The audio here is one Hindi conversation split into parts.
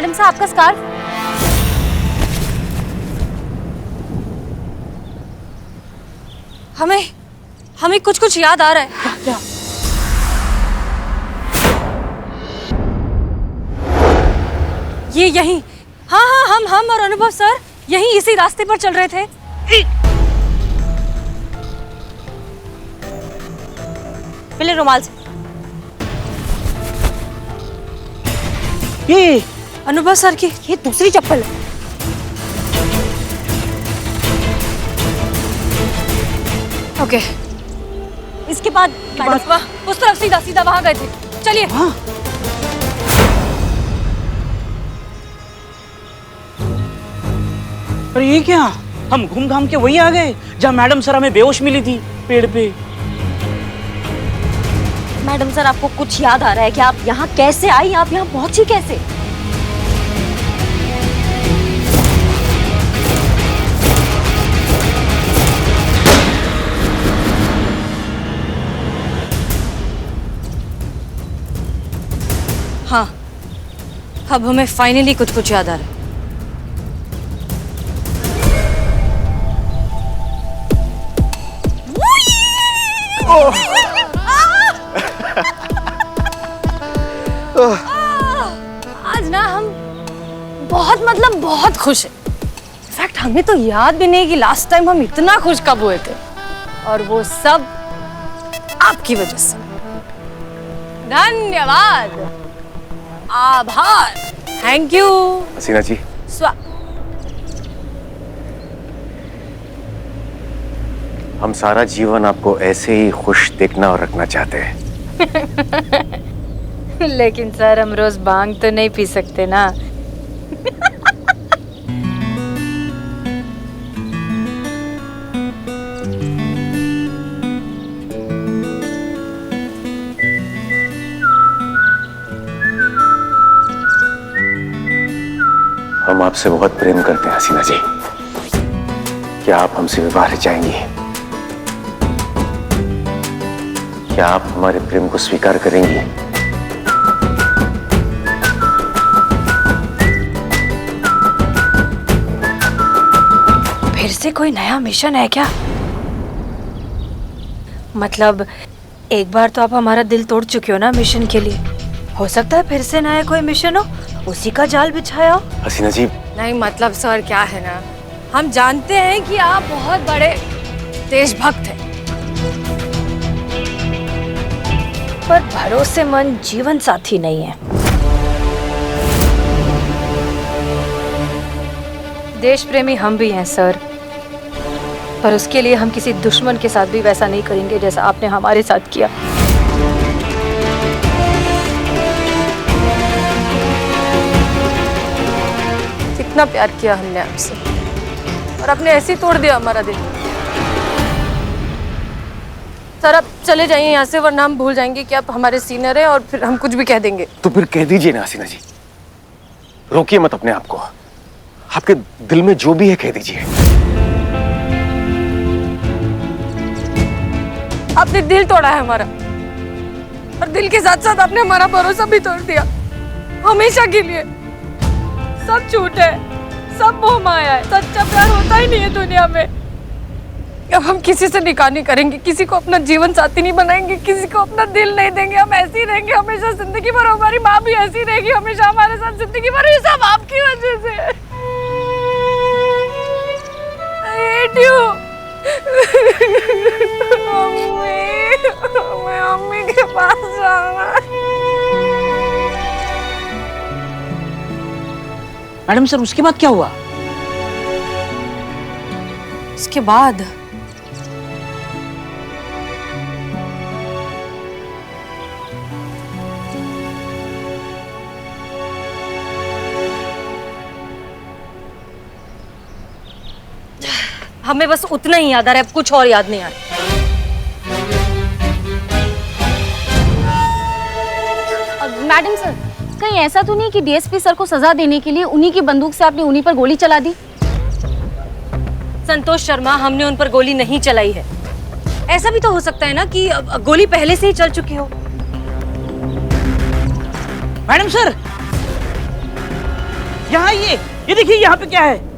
मैडम साहब आपका स्कार्फ। हमें कुछ कुछ याद आ रहा है। क्या? ये यहीं, हाँ हम और अनुभव सर यहीं इसी रास्ते पर चल रहे थे। पहले रुमाल से। ये अनुभव सर की ये दूसरी चप्पल है। ओके, इसके बाद उस तरफ सीधा सीधा वहां गए थे। चलिए। हाँ। अरे ये क्या, हम घूम घाम के वही आ गए जहाँ मैडम सर हमें बेहोश मिली थी पेड़ पे। मैडम सर आपको कुछ याद आ रहा है कि आप यहाँ कैसे आई, आप यहाँ पहुंची कैसे? हाँ, अब हमें फाइनली कुछ कुछ याद आ रहा है। आज ना हम बहुत खुश हैं। इनफैक्ट हमें तो याद भी नहीं कि लास्ट टाइम हम इतना खुश कब हुए थे, और वो सब आपकी वजह से। धन्यवाद, आभार, थैंक यू। हसीना जी, हम सारा जीवन आपको ऐसे ही खुश देखना और रखना चाहते हैं। लेकिन सर हम रोज भांग तो नहीं पी सकते ना। हम आपसे बहुत प्रेम करते हैं हसीना जी। क्या आप हमसे विवाह रचाएंगी? क्या आप हमारे प्रेम को स्वीकार करेंगी? फिर से कोई नया मिशन है क्या? मतलब एक बार तो आप हमारा दिल तोड़ चुके हो ना मिशन के लिए। हो सकता है फिर से नया कोई मिशन हो, उसी का जाल बिछाया हो। हसीना जी, नहीं मतलब सर क्या है ना, हम जानते हैं कि आप बहुत बड़े देशभक्त हैं, पर भरोसेमंद जीवन साथी नहीं है। देश प्रेमी हम भी हैं सर, पर उसके लिए हम किसी दुश्मन के साथ भी वैसा नहीं करेंगे जैसा आपने हमारे साथ किया। कितना प्यार किया हमने आपसे, और आपने ऐसे ही तोड़ दिया हमारा दिल। सर आप चले जाइए यहाँ से, वरना हम भूल जाएंगे कि आप हमारे सीनियर हैं और फिर हम कुछ भी कह देंगे। तो फिर कह दीजिए ना हसीना जी, रोकिए मत अपने आप को। आपके दिल में जो भी है कह दीजिए। आपने दिल तोड़ा है हमारा, और दिल के साथ साथ आपने हमारा भरोसा भी तोड़ दिया, हमेशा के लिए। सब झूठ है, सब मोह माया है, सच्चा प्यार होता ही नहीं है दुनिया में। अब हम किसी से निकाह नहीं करेंगे, किसी को अपना जीवन साथी नहीं बनाएंगे, किसी को अपना दिल नहीं देंगे। हम ऐसे ही रहेंगे हमेशा जिंदगी भर। हमारी माँ भी ऐसी रहेगी हमेशा हमारे साथ जिंदगी भर। ये सब आपकी वजह से। I hate you। मैं मम्मी के पास जाना। मैडम सर उसके बाद क्या हुआ? उसके बाद हमें बस उतना ही याद आ रहा है, अब कुछ और याद नहीं आ रहा। मैडम सर, कहीं ऐसा तो नहीं कि डीएसपी सर को सजा देने के लिए उन्हीं की बंदूक से आपने उन्हीं पर गोली चला दी? संतोष शर्मा, हमने उन पर गोली नहीं चलाई है। ऐसा भी तो हो सकता है ना कि गोली पहले से ही चल चुकी हो। मैडम सर, यहाँ आइए, ये देखिए यहाँ पे क्या है।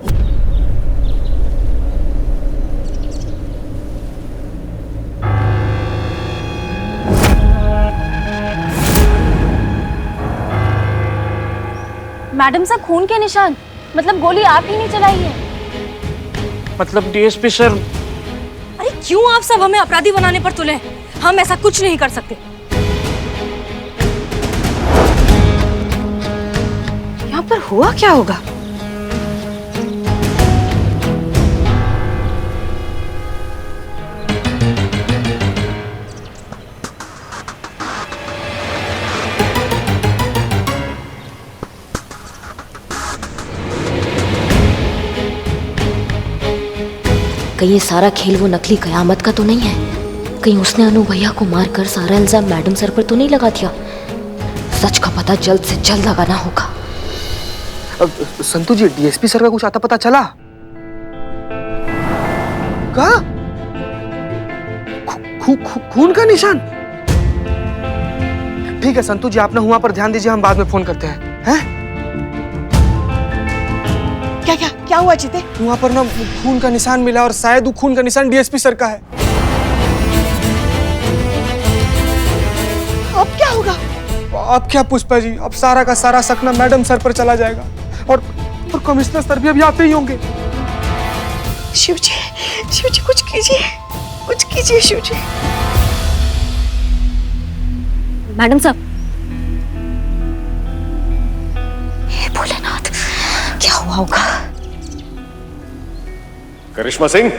मैडम साहब खून के निशान, मतलब गोली आप ही ने चलाई है। मतलब डीएसपी सर। अरे क्यों आप सब हमें अपराधी बनाने पर तुले हैं? हम ऐसा कुछ नहीं कर सकते। यहाँ पर हुआ क्या होगा? कहीं ये सारा खेल वो नकली कयामत का तो नहीं है? कहीं उसने अनु भैया को मारकर सारा इल्जाम मैडम सर पर तो नहीं लगा दिया? सच का पता जल्द से जल्द लगाना होगा। संतू जी, डीएसपी सर का कुछ आता पता चला? कहा? खून का निशान? ठीक है संतू जी, आप ना वहां पर ध्यान दीजिए, हम बाद में फोन करते हैं। हैं? क्या क्या क्या हुआ जीते? वहां पर ना खून का निशान मिला और शायद वो खून का निशान डीएसपी सर का है। अब क्या होगा? अब क्या पुष्पा जी, अब सारा का सारा शक ना मैडम सर पर चला जाएगा और कमिश्नर सर भी अभी आते ही होंगे। शिव जी कुछ कीजिए शिव जी। मैडम साहब, हे भोलेनाथ, क्या हुआ होगा? करिश्मा सिंह,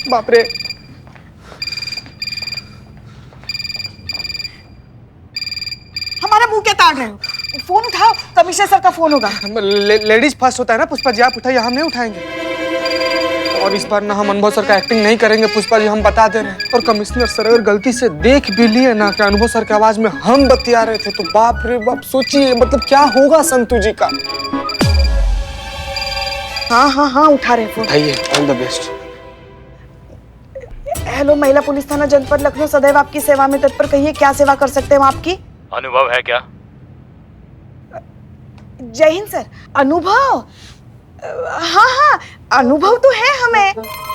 बाप रे, हमारा मुंह क्या ताड़ रहे हो? फोन उठाओ, कमिश्नर सर का फोन होगा। लेडीज फर्स्ट होता है ना पुष्पा जी, आप उठाइए, हम नहीं उठाएंगे। और इस बार ना हम अनुभव सर का एक्टिंग नहीं करेंगे पुष्पा जी, हम बता दे रहे हैं। और कमिश्नर सर अगर गलती से देख भी लिए ना कि अनुभव सर की आवाज में हम बतिया रहे थे, तो बाप रे बाप, सोचिए मतलब क्या होगा संतू जी का। हाँ उठा रहे फोन। उठाइए, ऑल द बेस्ट। हेलो, महिला पुलिस थाना जनपद लखनऊ सदैव आपकी सेवा में तत्पर। कहिए क्या सेवा कर सकते हैं हम आपकी? अनुभव है क्या? जय हिंद सर। अनुभव? हाँ अनुभव तो है हमें।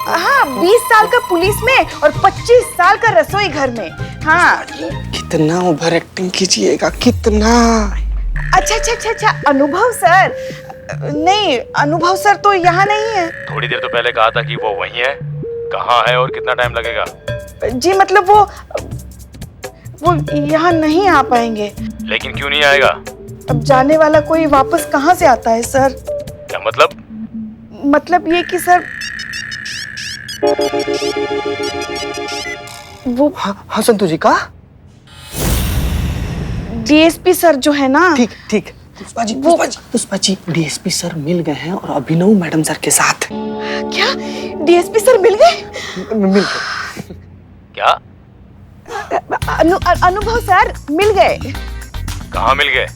हाँ, 20 साल का पुलिस में और 25 साल का रसोई घर में। हाँ। कितना ओवर एक्टिंग कीजिएगा, कितना। अच्छा, अनुभव सर। नहीं, अनुभव सर तो यहाँ नहीं है। थोड़ी देर तो पहले कहा था कि वो वहीं है। कहाँ है और कितना टाइम लगेगा? जी मतलब वो यहाँ नहीं आ पाएंगे। लेकिन क्यों नहीं आएगा? अब जाने वाला कोई वापस कहाँ से आता है सर? क्या मतलब? मतलब ये कि सर वो हाँ संतू जी का डीएसपी सर जो है ना। ठीक पुष्पा जी डीएसपी सर मिल गए हैं और अभिनव मैडम सर के साथ। क्या डीएसपी सर मिल गए? मिल गए। क्या? अनुभव सर मिल गए। कहाँ मिल गए?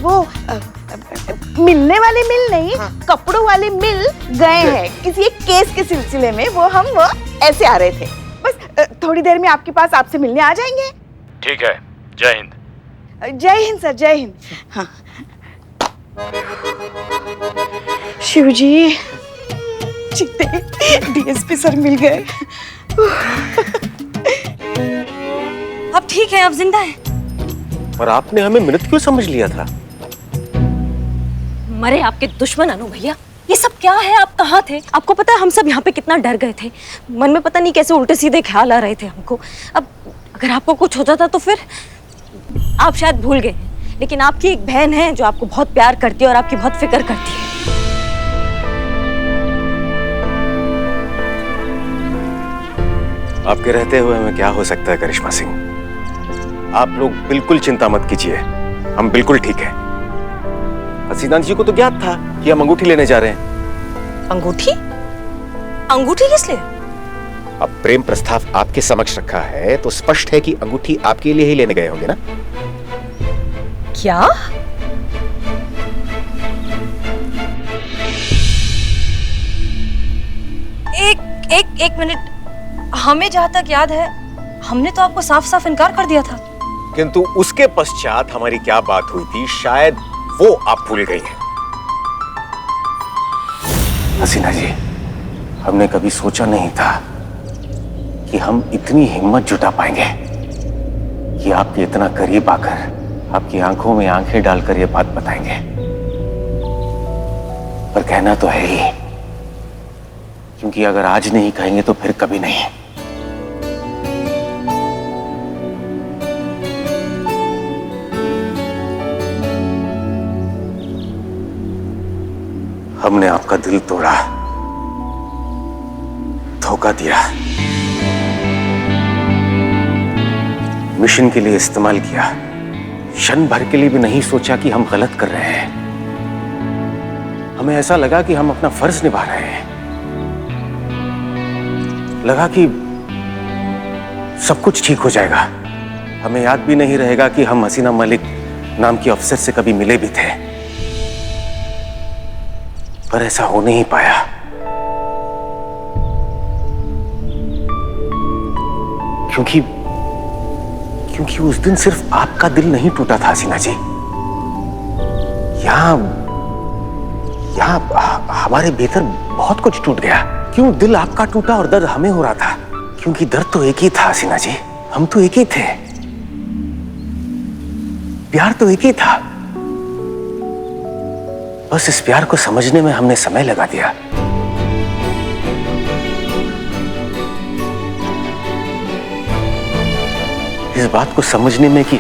वो मिलने वाले मिल नहीं, कपड़ों वाले मिल गए हैं किसी एक केस के सिलसिले में। वो ऐसे आ रहे थे, बस थोड़ी देर में आपके पास आपसे मिलने आ जाएंगे। ठीक है, जय हिंद। जय हिंद सर, जय हिंद। हाँ। शिव जी, जीते डीएसपी सर मिल गए। अब ठीक है, अब जिंदा है। पर आपने हमें मृत क्यों समझ लिया था? मरे आपके दुश्मन अनु भैया। ये सब क्या है? आप कहाँ थे? आपको पता है हम सब यहाँ पे कितना डर गए थे। मन में पता नहीं कैसे उल्टे सीधे ख्याल आ रहे थे हमको। अब अगर आपको कुछ हो जाता तो फिर आप शायद भूल गए, लेकिन आपकी एक बहन है जो आपको बहुत प्यार करती है और आपकी बहुत फिक्र करती है। आपके रहते हुए हमें क्या हो सकता है करिश्मा सिंह? आप लोग बिल्कुल चिंता मत कीजिए, हम बिल्कुल ठीक हैं। हसीना जी को तो ज्ञात था कि हम अंगूठी लेने जा रहे हैं। अंगूठी? अंगूठी किस लिए? अब प्रेम प्रस्ताव आपके समक्ष रखा है तो स्पष्ट है कि अंगूठी आपके लिए ही लेने गए होंगे ना? क्या? एक मिनट, हमें जहां तक याद है हमने तो आपको साफ साफ इनकार कर दिया था। किंतु उसके पश्चात हमारी क्या बात हुई थी शायद वो आप भूल गई हैं। हसीना जी, हमने कभी सोचा नहीं था कि हम इतनी हिम्मत जुटा पाएंगे कि आपके इतना करीब आकर आपकी आंखों में आंखें डालकर ये बात बताएंगे। पर कहना तो है ही, क्योंकि अगर आज नहीं कहेंगे तो फिर कभी नहीं। हमने आपका दिल तोड़ा, धोखा दिया, मिशन के लिए इस्तेमाल किया, क्षण भर के लिए भी नहीं सोचा कि हम गलत कर रहे हैं। हमें ऐसा लगा कि हम अपना फर्ज निभा रहे हैं, लगा कि सब कुछ ठीक हो जाएगा। हमें याद भी नहीं रहेगा कि हम हसीना मलिक नाम की अफसर से कभी मिले भी थे, पर ऐसा हो नहीं पाया। क्योंकि उस दिन सिर्फ आपका दिल नहीं टूटा था हसीना जी, यहां हमारे भीतर बहुत कुछ टूट गया। क्यों दिल आपका टूटा और दर्द हमें हो रहा था? क्योंकि दर्द तो एक ही था हसीना जी, हम तो एक ही थे, प्यार तो एक ही था। बस इस प्यार को समझने में हमने समय लगा दिया। इस बात को समझने में कि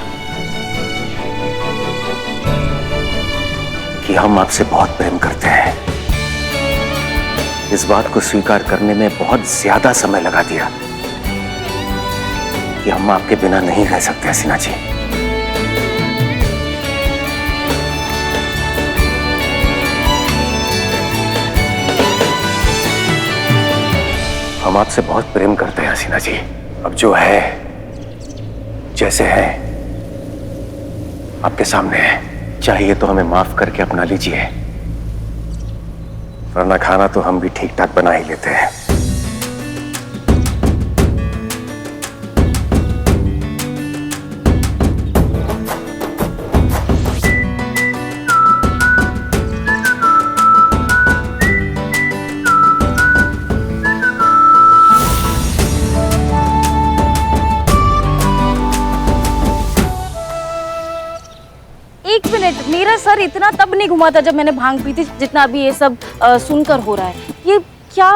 हम आपसे बहुत प्रेम करते हैं, इस बात को स्वीकार करने में बहुत ज्यादा समय लगा दिया कि हम आपके बिना नहीं रह सकते हसीना जी। हम आपसे बहुत प्रेम करते हैं हसीना जी। अब जो है, जैसे है, आपके सामने है। चाहिए तो हमें माफ करके अपना लीजिए, वरना खाना तो हम भी ठीक ठाक बना ही लेते हैं। एक मिनट, मेरा सर इतना तब नहीं घुमा था जब मैंने भांग पी थी जितना अभी ये सब सुनकर हो रहा है। ये क्या?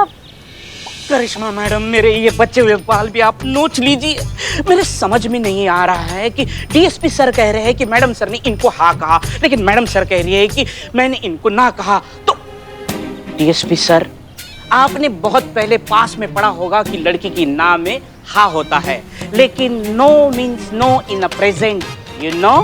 करिश्मा मैडम, मेरे ये बच्चे हुए बाल भी आप नोच लीजिए। मेरे समझ में नहीं आ रहा है कि डीएसपी सर कह रहे हैं कि मैडम सर ने इनको हाँ कहा, लेकिन मैडम सर कह रही है कि मैंने इनको ना कहा। तो डीएसपी सर, आपने बहुत पहले पास में पढ़ा होगा कि लड़की की ना में हाँ होता है, लेकिन no means no in a present, you know.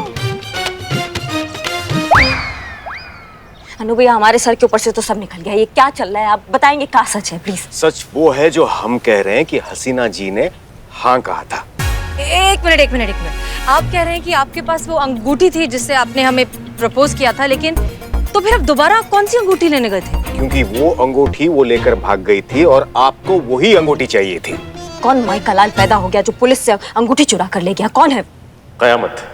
Anu भैया, हमारे सर के ऊपर से तो सब निकल गया। ये क्या चल रहा है? आप बताएंगे क्या सच है प्लीज? सच वो है जो हम कह रहे हैं कि हसीना जी ने हाँ कहा था। एक मिनट, आप कह रहे हैं कि आपके पास वो अंगूठी थी जिससे आपने हमें प्रपोज किया था, लेकिन तो फिर आप दोबारा कौन सी अंगूठी लेने गए थे? क्योंकि वो अंगूठी वो लेकर भाग गई थी और आपको वही अंगूठी चाहिए थी। कौन माई का लाल पैदा हो गया जो पुलिस से अंगूठी चुरा कर ले गया? कौन है? कयामत।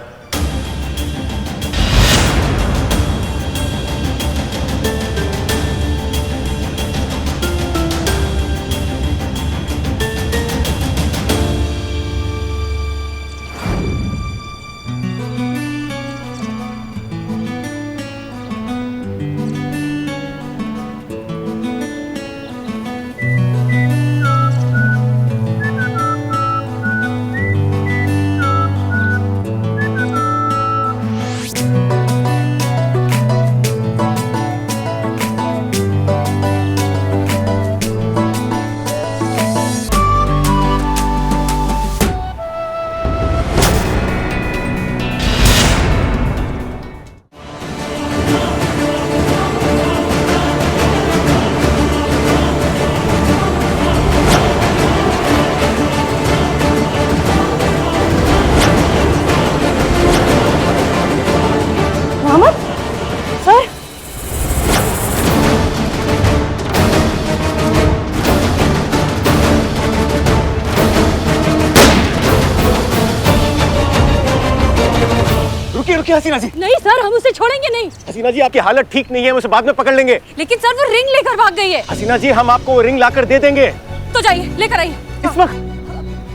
रुकिए हसीना जी। नहीं सर, हम उसे छोड़ेंगे नहीं। हसीना जी आपकी हालत ठीक नहीं है, हम उसे बाद में पकड़ लेंगे। लेकिन सर वो रिंग लेकर भाग गई है। हसीना जी हम आपको वो रिंग लाकर दे देंगे। तो जाइए लेकर आइए। इस वक्त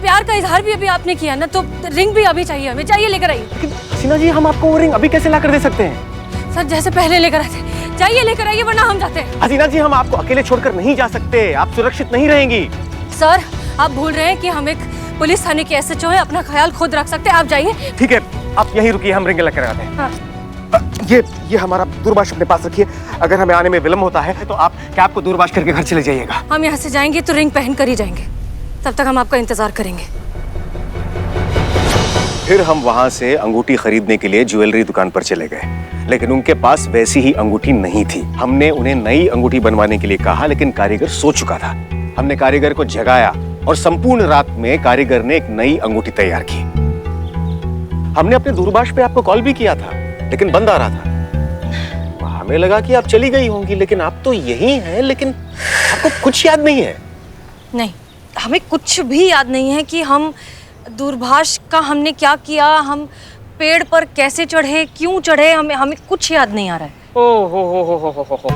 प्यार का इजहार भी अभी आपने किया ना, तो रिंग भी अभी चाहिए हमें। चाहिए लेकर आइए। लेकिन हसीना जी हम आपको वो रिंग अभी कैसे लाकर दे सकते हैं? सर जैसे पहले लेकर आए थे। जाइए लेकर आइए वरना हम जाते हैं। हसीना जी हम आपको अकेले छोड़कर नहीं जा सकते, आप सुरक्षित नहीं रहेंगी। सर आप भूल रहे हैं कि हम एक पुलिस थाने के SHO हैं, अपना ख्याल खुद रख सकते हैं। आप जाइए। ठीक है आप यहीं रुकिए, हम रिंग लेकर आते हैं। हाँ। ये हमारा दूरभाष अपने पास रखिए, अगर हमें आने में विलम्ब होता है तो आप कैब को दूरभाष करके घर चले जाइएगा। हम यहाँ से जाएंगे तो रिंग पहन कर ही जाएंगे, तब तक हम आपका इंतजार करेंगे। फिर हम वहां से अंगूठी खरीदने के लिए ज्वेलरी दुकान पर चले गए, लेकिन उनके पास वैसी ही अंगूठी नहीं थी। हमने उन्हें नई अंगूठी बनवाने के लिए कहा, लेकिन कारीगर सो चुका था। हमने कारीगर को जगाया और संपूर्ण रात में कारीगर ने एक नई अंगूठी तैयार की। हमने अपने दूरभाष पे आपको कॉल भी किया था, लेकिन बंद आ रहा था। हमें लगा कि आप चली गई होंगी, लेकिन आप तो यही हैं, लेकिन आपको कुछ याद नहीं है। नहीं, हमें कुछ भी याद नहीं है कि हम दूरभाष का हमने क्या किया, हम पेड़ पर कैसे चढ़े, क्यों चढ़े, हमें कुछ याद नहीं आ रहा है। ओ हो।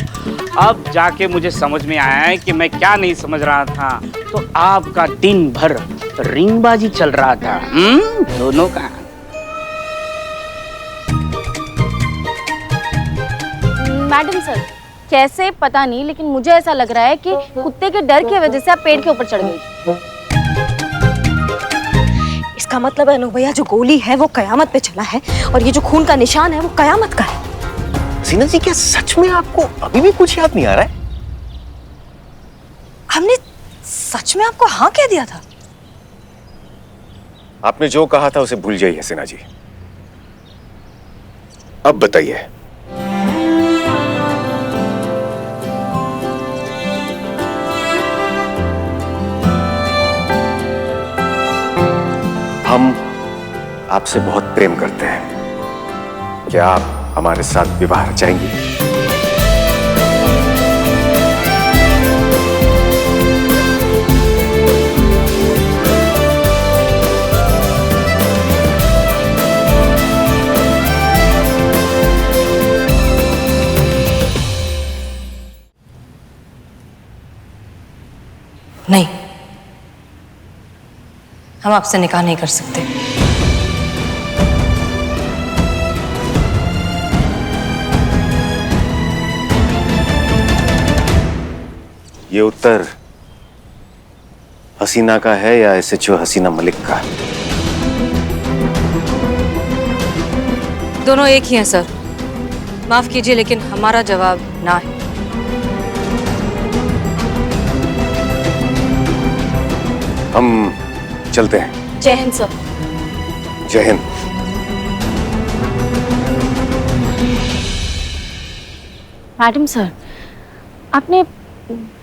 अब जाके मुझे समझ में आया है कि मैं क्या नहीं समझ रहा था। तो आपका दिन भर रिंगबाजी चल रहा था दोनों का। मैडम सर कैसे पता नहीं, लेकिन मुझे ऐसा लग रहा है कि कुत्ते के डर की वजह से आप पेड़ के ऊपर चढ़ गई। इसका मतलब है अनु भैया जो गोली है वो कयामत पे चला है, और ये जो खून का निशान है वो कयामत का है। हसीना जी क्या सच में आपको अभी भी कुछ याद नहीं आ रहा है? हमने सच में आपको हाँ कह दिया था? आपने जो कहा था उसे भूल जाइए हसीना जी। अब बताइए, हम आपसे बहुत प्रेम करते हैं, क्या आप हमारे साथ विवाह रचाएंगी? नहीं, हम आपसे निकाह नहीं कर सकते। ये उत्तर हसीना का है या SHO हसीना मलिक का? दोनों एक ही हैं सर, माफ कीजिए लेकिन हमारा जवाब ना है। हम चलते हैं। जय हिंद सर। जय हिंद। मैडम सर आपने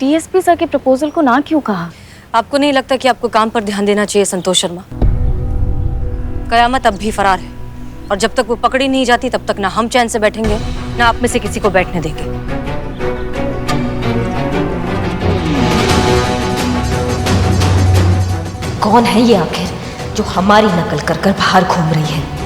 DSP सर के प्रपोजल को ना क्यों कहा? आपको नहीं लगता कि आपको काम पर ध्यान देना चाहिए संतोष शर्मा? कयामत अब भी फरार है, और जब तक वो पकड़ी नहीं जाती तब तक ना हम चैन से बैठेंगे ना आप में से किसी को बैठने देंगे। कौन है ये आखिर जो हमारी नकल कर कर बाहर घूम रही है?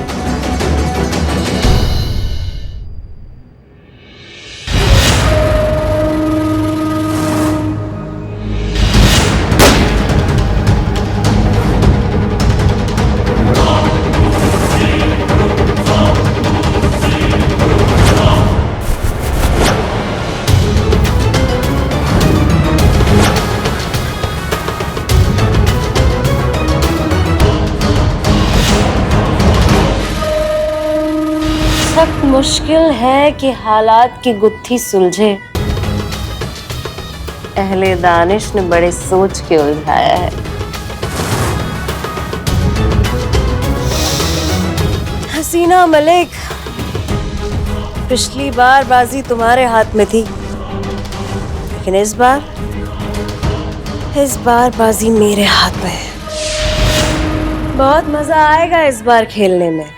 मुश्किल है कि हालात की गुत्थी सुलझे, अहले दानिश ने बड़े सोच के उलझाया है। हसीना मलिक, पिछली बार बाजी तुम्हारे हाथ में थी, लेकिन इस बार बाजी मेरे हाथ में है। बहुत मजा आएगा इस बार खेलने में।